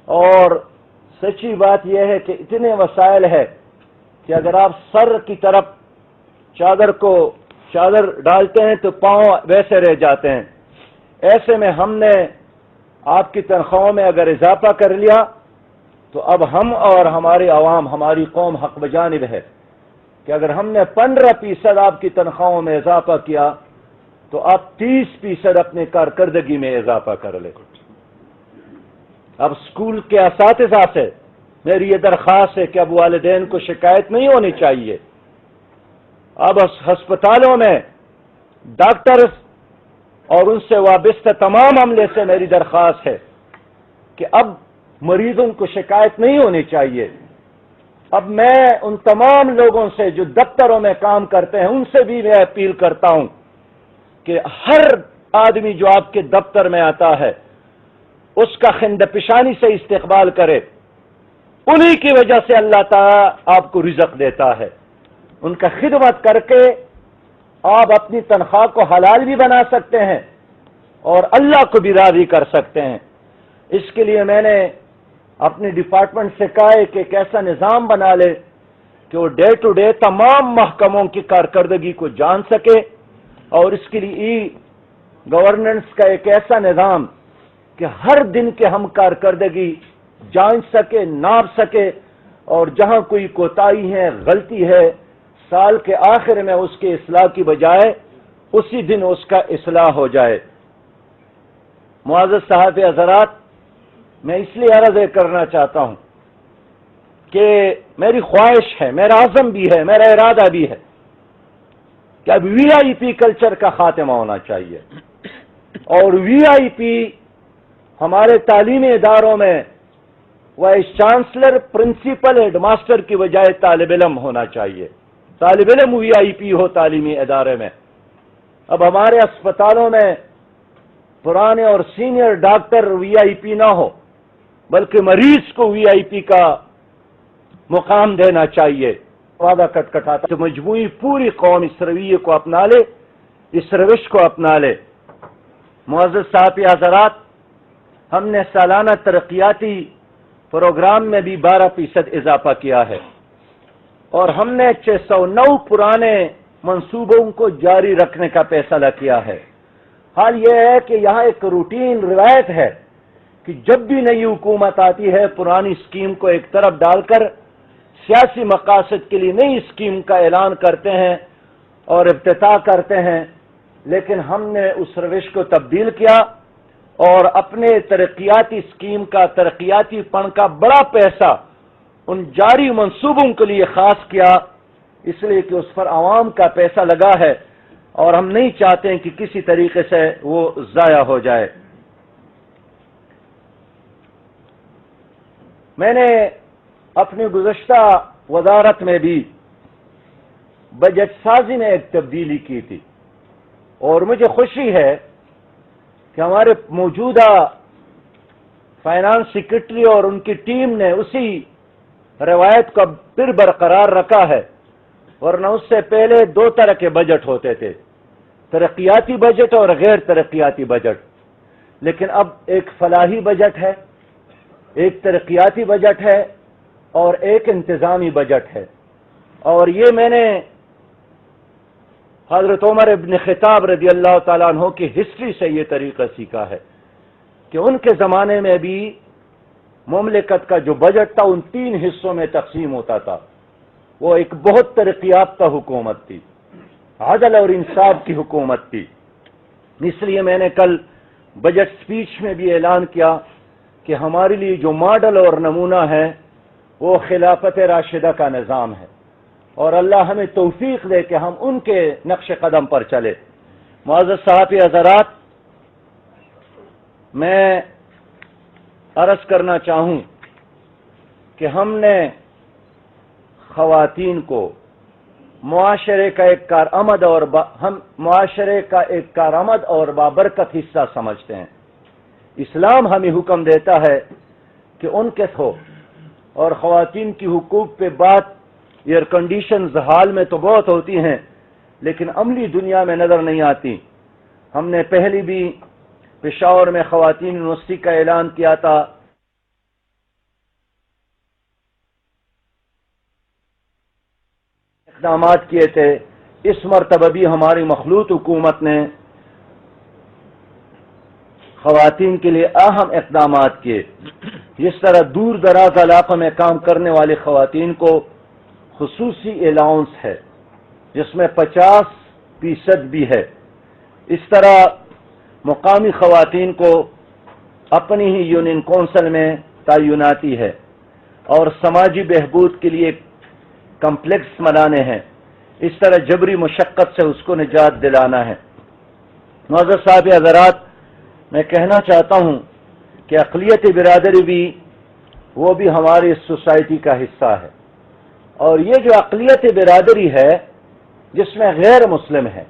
اور سچی بات یہ ہے کہ اتنے وسائل ہے کہ اگر آپ سر کی طرف چادر ڈالتے ہیں تو پاؤں ویسے رہ جاتے ہیں. ایسے میں ہم نے آپ کی تنخواہوں میں اگر اضافہ کر لیا تو اب ہم اور ہماری عوام، ہماری قوم حق بجانب ہے کہ اگر ہم نے 15% آپ کی تنخواہوں میں اضافہ کیا تو آپ 30% اپنی کارکردگی میں اضافہ کر لیں. اب اسکول کے اساتذہ سے میری یہ درخواست ہے کہ اب والدین کو شکایت نہیں ہونی چاہیے. اب ہسپتالوں میں ڈاکٹرز اور ان سے وابستہ تمام عملے سے میری درخواست ہے کہ اب مریضوں کو شکایت نہیں ہونی چاہیے. اب میں ان تمام لوگوں سے جو دفتروں میں کام کرتے ہیں ان سے بھی میں اپیل کرتا ہوں کہ ہر آدمی جو آپ کے دفتر میں آتا ہے اس کا خند پیشانی سے استقبال کرے. انہی کی وجہ سے اللہ تعالیٰ آپ کو رزق دیتا ہے. ان کا خدمت کر کے آپ اپنی تنخواہ کو حلال بھی بنا سکتے ہیں اور اللہ کو بھی راضی کر سکتے ہیں. اس کے لیے میں نے اپنے ڈپارٹمنٹ سے کہا ہے کہ ایک ایسا نظام بنا لے کہ وہ ڈے ٹو ڈے تمام محکموں کی کارکردگی کو جان سکے، اور اس کے لیے ای گورننس کا ایک ایسا نظام کہ ہر دن کے ہم کارکردگی جان سکے، ناپ سکے، اور جہاں کوئی کوتاہی ہے، غلطی ہے، سال کے آخر میں اس کے اصلاح کی بجائے اسی دن اس کا اصلاح ہو جائے. معزز صاحب حضرات، میں اس لیے عرض کرنا چاہتا ہوں کہ میری خواہش ہے، میرا عزم بھی ہے، میرا ارادہ بھی ہے کہ اب وی آئی پی کلچر کا خاتمہ ہونا چاہیے. اور وی آئی پی ہمارے تعلیمی اداروں میں vice chancellor, principal, headmaster کی بجائے طالب علم ہونا چاہیے. طالب علم وی آئی پی ہو تعلیمی ادارے میں. اب ہمارے اسپتالوں میں پرانے اور سینئر ڈاکٹر وی آئی پی نہ ہو بلکہ مریض کو وی آئی پی کا مقام دینا چاہیے. وعدہ کٹکھٹاتا تو مجموعی پوری قوم اس رویے کو اپنا لے، اس روش کو اپنا لے. معزز صاحب حضرات، ہم نے سالانہ ترقیاتی پروگرام میں بھی 12% اضافہ کیا ہے اور ہم نے 609 پرانے منصوبوں کو جاری رکھنے کا فیصلہ کیا ہے. حال یہ ہے کہ یہاں ایک روٹین روایت ہے کہ جب بھی نئی حکومت آتی ہے پرانی اسکیم کو ایک طرف ڈال کر سیاسی مقاصد کے لیے نئی اسکیم کا اعلان کرتے ہیں اور افتتاح کرتے ہیں. لیکن ہم نے اس روش کو تبدیل کیا اور اپنے ترقیاتی اسکیم کا، ترقیاتی فنڈ کا بڑا پیسہ ان جاری منصوبوں کے لیے خاص کیا، اس لیے کہ اس پر عوام کا پیسہ لگا ہے اور ہم نہیں چاہتے ہیں کہ کسی طریقے سے وہ ضائع ہو جائے. میں نے اپنی گزشتہ وزارت میں بھی بجٹ سازی میں ایک تبدیلی کی تھی اور مجھے خوشی ہے کہ ہمارے موجودہ فائنانس سیکرٹری اور ان کی ٹیم نے اسی روایت کو پھر برقرار رکھا ہے. ورنہ اس سے پہلے 2 طرح کے بجٹ ہوتے تھے، ترقیاتی بجٹ اور غیر ترقیاتی بجٹ. لیکن اب ایک فلاحی بجٹ ہے، ایک ترقیاتی بجٹ ہے اور ایک انتظامی بجٹ ہے. اور یہ میں نے حضرت عمر ابن خطاب رضی اللہ تعالیٰ عنہ کی ہسٹری سے یہ طریقہ سیکھا ہے کہ ان کے زمانے میں بھی مملکت کا جو بجٹ تھا ان 3 حصوں میں تقسیم ہوتا تھا. وہ ایک بہت ترقی یافتہ حکومت تھی، عدل اور انصاف کی حکومت تھی. اس لیے میں نے کل بجٹ سپیچ میں بھی اعلان کیا کہ ہمارے لیے جو ماڈل اور نمونہ ہے وہ خلافت راشدہ کا نظام ہے اور اللہ ہمیں توفیق دے کہ ہم ان کے نقش قدم پر چلے. معزز صاحب حضرات، میں عرض کرنا چاہوں کہ ہم نے خواتین کو معاشرے کا ایک کارآمد اور بابرکت حصہ سمجھتے ہیں. اسلام ہمیں حکم دیتا ہے کہ ان کے ہو، اور خواتین کی حقوق پہ بات ایئر کنڈیشنز حال میں تو بہت ہوتی ہیں لیکن عملی دنیا میں نظر نہیں آتی. ہم نے پہلی بھی پشاور میں خواتین یونیورسٹی کا اعلان کیا تھا اقدامات کیے تھے، اس مرتبہ بھی ہماری مخلوط حکومت نے خواتین کے لیے اہم اقدامات کیے. جس طرح دور دراز علاقوں میں کام کرنے والی خواتین کو خصوصی الاؤنس ہے جس میں 50% بھی ہے، اس طرح مقامی خواتین کو اپنی ہی یونین کونسل میں تعیناتی ہے اور سماجی بہبود کے لیے کمپلیکس بنانے ہیں. اس طرح جبری مشقت سے اس کو نجات دلانا ہے. معزز صاحب حضرات، میں کہنا چاہتا ہوں کہ اقلیتی برادری بھی وہ بھی ہماری سوسائٹی کا حصہ ہے، اور یہ جو اقلیتی برادری ہے جس میں غیر مسلم ہے،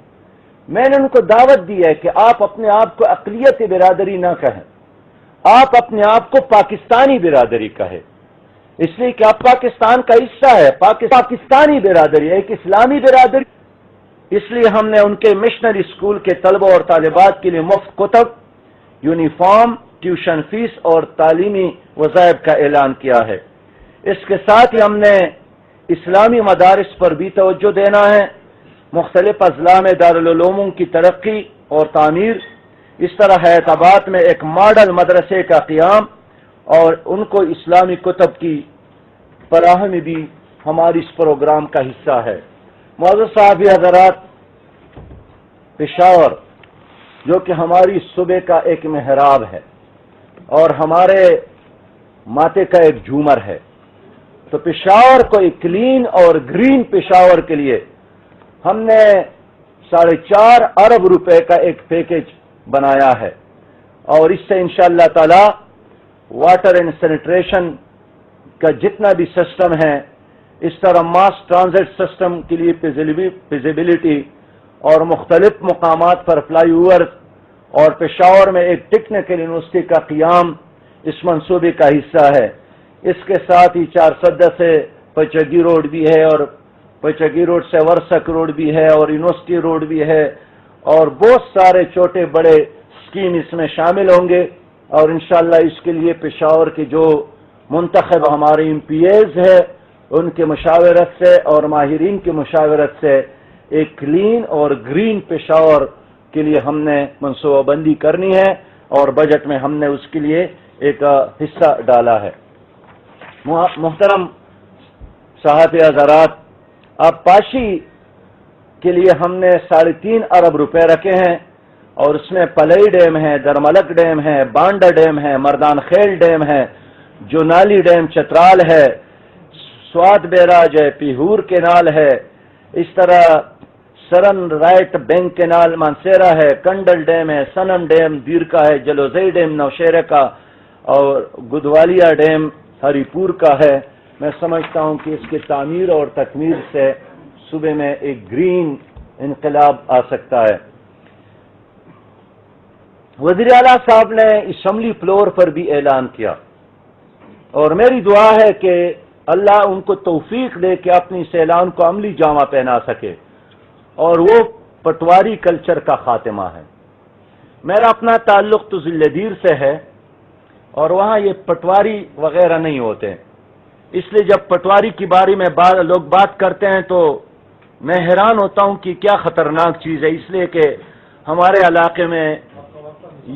میں نے ان کو دعوت دی ہے کہ آپ اپنے آپ کو اقلیتی برادری نہ کہیں، آپ اپنے آپ کو پاکستانی برادری کہیں، اس لیے کہ آپ پاکستان کا حصہ ہے. پاکستانی برادری ایک اسلامی برادری. اس لیے ہم نے ان کے مشنری اسکول کے طلبہ اور طالبات کے لیے مفت کتب، یونیفارم، ٹیوشن فیس اور تعلیمی وظائف کا اعلان کیا ہے. اس کے ساتھ ہی ہم نے اسلامی مدارس پر بھی توجہ دینا ہے، مختلف اضلاع میں دارالعلوموں کی ترقی اور تعمیر، اس طرح حیات آباد میں ایک ماڈل مدرسے کا قیام اور ان کو اسلامی کتب کی فراہمی بھی ہماری اس پروگرام کا حصہ ہے. معزز صاحب حضرات، پشاور جو کہ ہماری صوبے کا ایک محراب ہے اور ہمارے ماتے کا ایک جھومر ہے، تو پشاور کو ایک کلین اور گرین پشاور کے لیے ہم نے 4.5 ارب روپے کا ایک پیکج بنایا ہے، اور اس سے انشاءاللہ تعالی واٹر اینڈ سینیٹریشن کا جتنا بھی سسٹم ہے، اس طرح ماس ٹرانزٹ سسٹم کے لیے فیزیبلٹی اور مختلف مقامات پر فلائی اوورز اور پشاور میں ایک ٹیکنیکل یونیورسٹی کا قیام اس منصوبے کا حصہ ہے. اس کے ساتھ ہی 410 سے پچگی روڈ بھی ہے، اور پچگی روڈ سے ورسک روڈ بھی ہے، اور یونیورسٹی روڈ بھی ہے، اور بہت سارے چھوٹے بڑے اسکیم اس میں شامل ہوں گے. اور انشاءاللہ اس کے لیے پشاور کے جو منتخب ہمارے ایم پی ایز ہے ان کے مشاورت سے اور ماہرین کی مشاورت سے ایک کلین اور گرین پشاور کے لیے ہم نے منصوبہ بندی کرنی ہے، اور بجٹ میں ہم نے اس کے لیے ایک حصہ ڈالا ہے. محترم صاحب حضرات، آبپاشی کے لیے ہم نے 3.5 ارب روپے رکھے ہیں، اور اس میں پلئی ڈیم ہے، درملک ڈیم ہے، بانڈا ڈیم ہے، مردان خیل ڈیم ہے، جونالی ڈیم چترال ہے، سوات بیراج ہے، پیہور کینال ہے، اس طرح سرن رائٹ بینک کینال مانسیرا ہے، کنڈل ڈیم ہے، سنم ڈیم دیر کا ہے، جلوزئی ڈیم نوشہرہ کا، اور گدوالیا ڈیم ہری پور کا ہے. میں سمجھتا ہوں کہ اس کی تعمیر اور تکمیل سے صوبے میں ایک گرین انقلاب آ سکتا ہے. وزیر اعلیٰ صاحب نے اسمبلی فلور پر بھی اعلان کیا، اور میری دعا ہے کہ اللہ ان کو توفیق دے کہ اپنی اس اعلان کو عملی جامہ پہنا سکے، اور وہ پٹواری کلچر کا خاتمہ ہے. میرا اپنا تعلق تو ذلدیر سے ہے، اور وہاں یہ پٹواری وغیرہ نہیں ہوتے، اس لیے جب پٹواری کی بارے میں لوگ بات کرتے ہیں تو میں حیران ہوتا ہوں کہ کیا خطرناک چیز ہے، اس لیے کہ ہمارے علاقے میں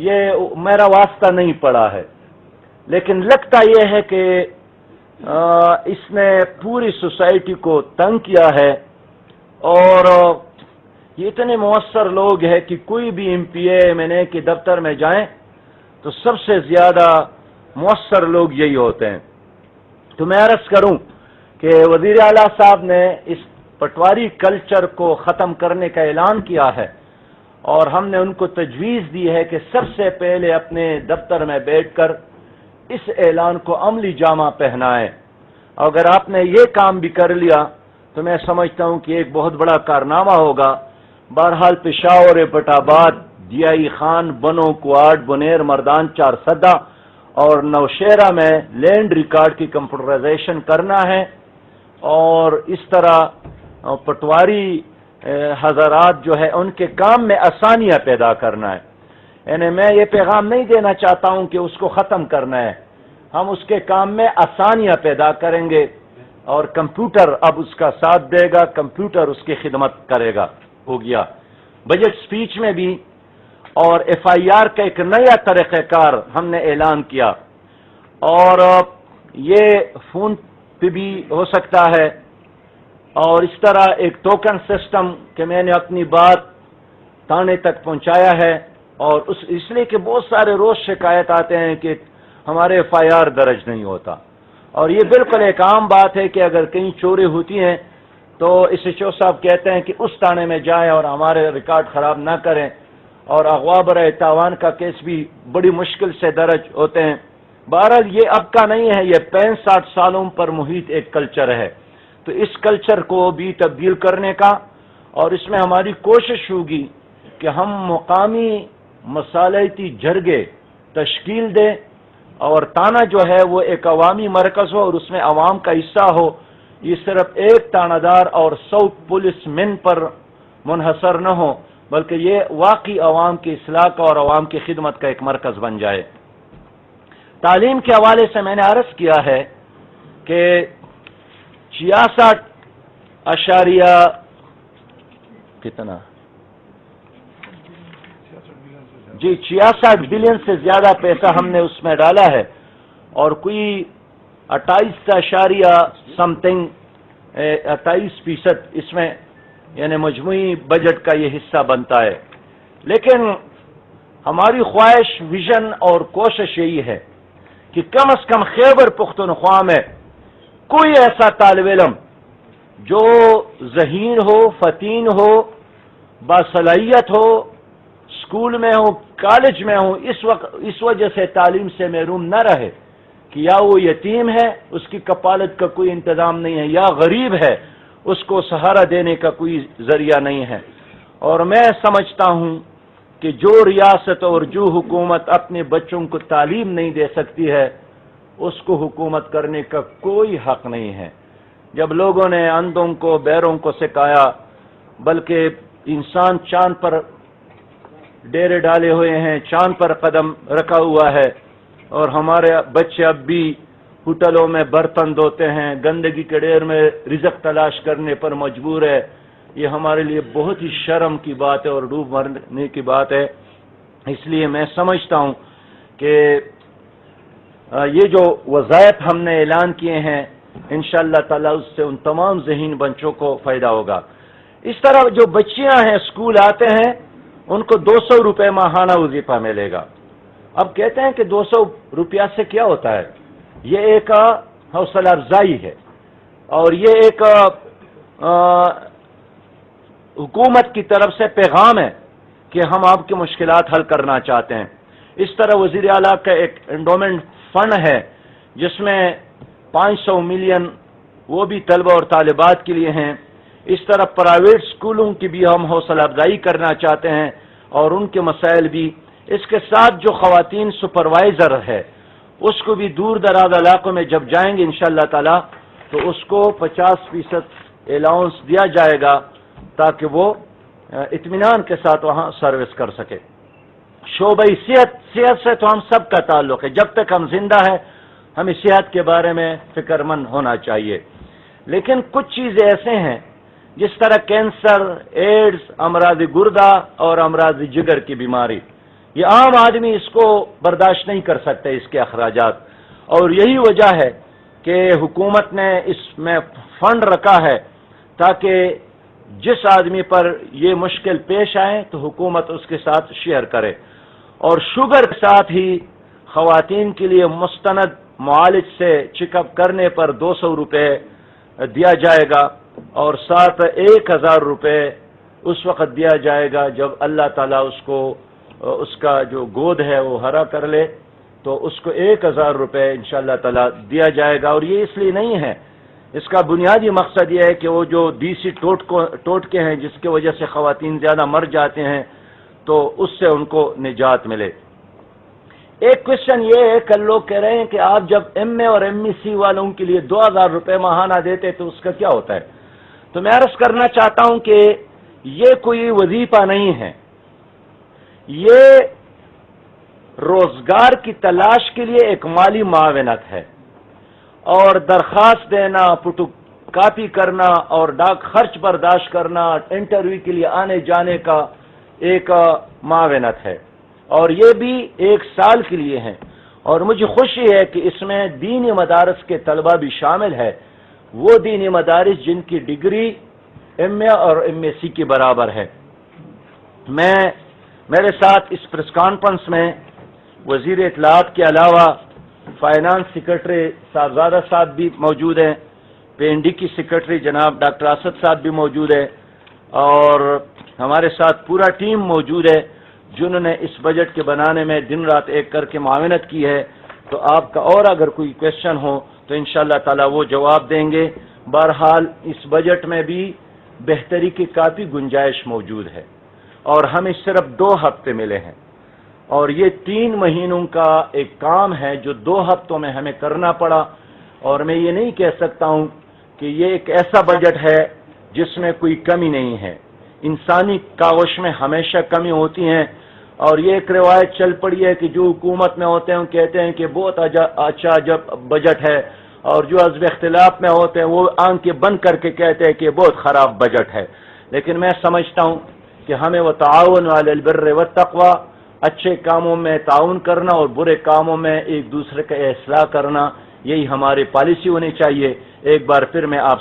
یہ میرا واسطہ نہیں پڑا ہے. لیکن لگتا یہ ہے کہ اس نے پوری سوسائٹی کو تنگ کیا ہے، اور یہ اتنے مؤثر لوگ ہیں کہ کوئی بھی M P A M N A کے دفتر میں جائیں تو سب سے زیادہ مؤثر لوگ یہی ہوتے ہیں. تو میں عرض کروں کہ وزیر اعلیٰ صاحب نے اس پٹواری کلچر کو ختم کرنے کا اعلان کیا ہے، اور ہم نے ان کو تجویز دی ہے کہ سب سے پہلے اپنے دفتر میں بیٹھ کر اس اعلان کو عملی جامہ پہنائیں. اگر آپ نے یہ کام بھی کر لیا تو میں سمجھتا ہوں کہ ایک بہت بڑا کارنامہ ہوگا. بہرحال پشاور، بٹ آباد، دیائی خان، بنو، کوارڈ، بنیر، مردان، 4 سدہ اور نوشہرہ میں لینڈ ریکارڈ کی کمپیوٹرائزیشن کرنا ہے، اور اس طرح پٹواری حضرات جو ہے ان کے کام میں آسانیاں پیدا کرنا ہے. یعنی میں یہ پیغام نہیں دینا چاہتا ہوں کہ اس کو ختم کرنا ہے، ہم اس کے کام میں آسانیاں پیدا کریں گے، اور کمپیوٹر اب اس کا ساتھ دے گا، کمپیوٹر اس کی خدمت کرے گا، ہو گیا بجٹ سپیچ میں بھی۔ اور ایف آئی آر کا ایک نیا طریقہ کار ہم نے اعلان کیا، اور یہ فون پہ بھی ہو سکتا ہے، اور اس طرح ایک ٹوکن سسٹم کہ میں نے اپنی بات تانے تک پہنچایا ہے، اور اس لیے کہ بہت سارے روز شکایت آتے ہیں کہ ہمارے ایف آئی آر درج نہیں ہوتا، اور یہ بالکل ایک عام بات ہے کہ اگر کہیں چوری ہوتی ہیں تو ایس ایچ او صاحب کہتے ہیں کہ اس تانے میں جائیں اور ہمارے ریکارڈ خراب نہ کریں، اور اغوا برائے تاوان کا کیس بھی بڑی مشکل سے درج ہوتے ہیں۔ بہرحال یہ اب کا نہیں ہے، یہ 65 سالوں پر محیط ایک کلچر ہے، تو اس کلچر کو بھی تبدیل کرنے کا، اور اس میں ہماری کوشش ہوگی کہ ہم مقامی مصالحتی جرگے تشکیل دیں، اور تانا جو ہے وہ ایک عوامی مرکز ہو اور اس میں عوام کا حصہ ہو، یہ صرف ایک تانہ دار اور 100 پولیس مین پر منحصر نہ ہو، بلکہ یہ واقعی عوام کی اصلاح کا اور عوام کی خدمت کا ایک مرکز بن جائے۔ تعلیم کے حوالے سے میں نے عرض کیا ہے کہ 66 بلین سے زیادہ پیسہ ہم نے اس میں ڈالا ہے، اور کوئی 28% اس میں یعنی مجموعی بجٹ کا یہ حصہ بنتا ہے۔ لیکن ہماری خواہش، ویژن اور کوشش یہی ہے کہ کم از کم خیبر پختونخوا میں کوئی ایسا طالب علم جو ذہین ہو، فتین ہو، باصلاحیت ہو، اسکول میں ہو، کالج میں ہو، اس وجہ سے تعلیم سے محروم نہ رہے کہ یا وہ یتیم ہے، اس کی کفالت کا کوئی انتظام نہیں ہے، یا غریب ہے، اس کو سہارا دینے کا کوئی ذریعہ نہیں ہے۔ اور میں سمجھتا ہوں کہ جو ریاست اور جو حکومت اپنے بچوں کو تعلیم نہیں دے سکتی ہے، اس کو حکومت کرنے کا کوئی حق نہیں ہے۔ جب لوگوں نے اندھوں کو بہروں کو سکھایا، بلکہ انسان چاند پر ڈیرے ڈالے ہوئے ہیں، چاند پر قدم رکھا ہوا ہے، اور ہمارے بچے اب بھی ہوٹلوں میں برتن دھوتے ہیں، گندگی کے ڈھیر میں رزق تلاش کرنے پر مجبور ہے، یہ ہمارے لیے بہت ہی شرم کی بات ہے اور ڈوب مرنے کی بات ہے۔ اس لیے میں سمجھتا ہوں کہ یہ جو وظائف ہم نے اعلان کیے ہیں، انشاءاللہ تعالی اس سے ان تمام ذہین بچوں کو فائدہ ہوگا۔ اس طرح جو بچیاں ہیں اسکول آتے ہیں، ان کو 200 روپے ماہانہ وظیفہ ملے گا۔ اب کہتے ہیں کہ 200 روپیہ سے کیا ہوتا ہے؟ یہ ایک حوصلہ افزائی ہے، اور یہ ایک حکومت کی طرف سے پیغام ہے کہ ہم آپ کی مشکلات حل کرنا چاہتے ہیں۔ اس طرح وزیر اعلیٰ کا ایک انڈومنٹ فنڈ ہے جس میں 500 ملین وہ بھی طلبہ اور طالبات کے لیے ہیں۔ اس طرح پرائیویٹ اسکولوں کی بھی ہم حوصلہ افزائی کرنا چاہتے ہیں اور ان کے مسائل بھی۔ اس کے ساتھ جو خواتین سپروائزر ہے اس کو بھی دور دراز علاقوں میں جب جائیں گے انشاءاللہ تعالی تو اس کو 50% الاؤنس دیا جائے گا تاکہ وہ اطمینان کے ساتھ وہاں سروس کر سکے۔ شعبہ صحت سے تو ہم سب کا تعلق ہے، جب تک ہم زندہ ہیں ہمیں صحت کے بارے میں فکر مند ہونا چاہیے، لیکن کچھ چیزیں ایسے ہیں جس طرح کینسر، ایڈز، امراض گردہ اور امراض جگر کی بیماری، یہ عام آدمی اس کو برداشت نہیں کر سکتے اس کے اخراجات، اور یہی وجہ ہے کہ حکومت نے اس میں فنڈ رکھا ہے تاکہ جس آدمی پر یہ مشکل پیش آئے تو حکومت اس کے ساتھ شیئر کرے۔ اور شوگر کے ساتھ ہی خواتین کے لیے مستند معالج سے چیک اپ کرنے پر 200 روپے دیا جائے گا، اور ساتھ 1000 روپے اس وقت دیا جائے گا جب اللہ تعالیٰ اس کو اس کا جو گود ہے وہ ہرا کر لے، تو اس کو 1000 روپے انشاءاللہ تعالیٰ دیا جائے گا۔ اور یہ اس لیے نہیں ہے، اس کا بنیادی مقصد یہ ہے کہ وہ جو دیسی ٹوٹکے ہیں جس کی وجہ سے خواتین زیادہ مر جاتے ہیں تو اس سے ان کو نجات ملے۔ ایک کوشچن یہ ہے کہ لوگ کہہ رہے ہیں کہ آپ جب ایم اے اور ایم ای سی والوں کے لیے 2000 روپے ماہانہ دیتے تو اس کا کیا ہوتا ہے؟ تو میں عرض کرنا چاہتا ہوں کہ یہ کوئی وظیفہ نہیں ہے، یہ روزگار کی تلاش کے لیے ایک مالی معاونت ہے، اور درخواست دینا، کاپی کرنا اور ڈاک خرچ برداشت کرنا انٹرویو کے لیے آنے جانے کا ایک معاونت ہے، اور یہ بھی 1 سال کے لیے ہے۔ اور مجھے خوشی ہے کہ اس میں دینی مدارس کے طلبہ بھی شامل ہے، وہ دینی مدارس جن کی ڈگری MA اور MSc کے برابر ہے۔ میرے ساتھ اس پریس کانفرنس میں وزیر اطلاعات کے علاوہ فائنانس سیکرٹری صاحبزادہ صاحب بھی موجود ہیں، PND کی سیکرٹری جناب ڈاکٹر اسد صاحب بھی موجود ہے، اور ہمارے ساتھ پورا ٹیم موجود ہے جنہوں نے اس بجٹ کے بنانے میں دن رات ایک کر کے معاونت کی ہے۔ تو آپ کا اور اگر کوئی کویشچن ہو تو انشاءاللہ تعالی وہ جواب دیں گے۔ بہرحال اس بجٹ میں بھی بہتری کی کافی گنجائش موجود ہے، اور ہمیں صرف 2 ہفتے ملے ہیں، اور یہ 3 مہینوں کا ایک کام ہے جو 2 ہفتوں میں ہمیں کرنا پڑا۔ اور میں یہ نہیں کہہ سکتا ہوں کہ یہ ایک ایسا بجٹ ہے جس میں کوئی کمی نہیں ہے، انسانی کاوش میں ہمیشہ کمی ہوتی ہیں، اور یہ ایک روایت چل پڑی ہے کہ جو حکومت میں ہوتے ہیں کہتے ہیں کہ بہت اچھا بجٹ ہے، اور جو حزب اختلاف میں ہوتے ہیں وہ آنکھیں بند کر کے کہتے ہیں کہ بہت خراب بجٹ ہے۔ لیکن میں سمجھتا ہوں کہ ہمیں وہ تعاون علی البر والتقوی، اچھے کاموں میں تعاون کرنا اور برے کاموں میں ایک دوسرے کا اصلاح کرنا، یہی ہماری پالیسی ہونی چاہیے۔ ایک بار پھر میں آپ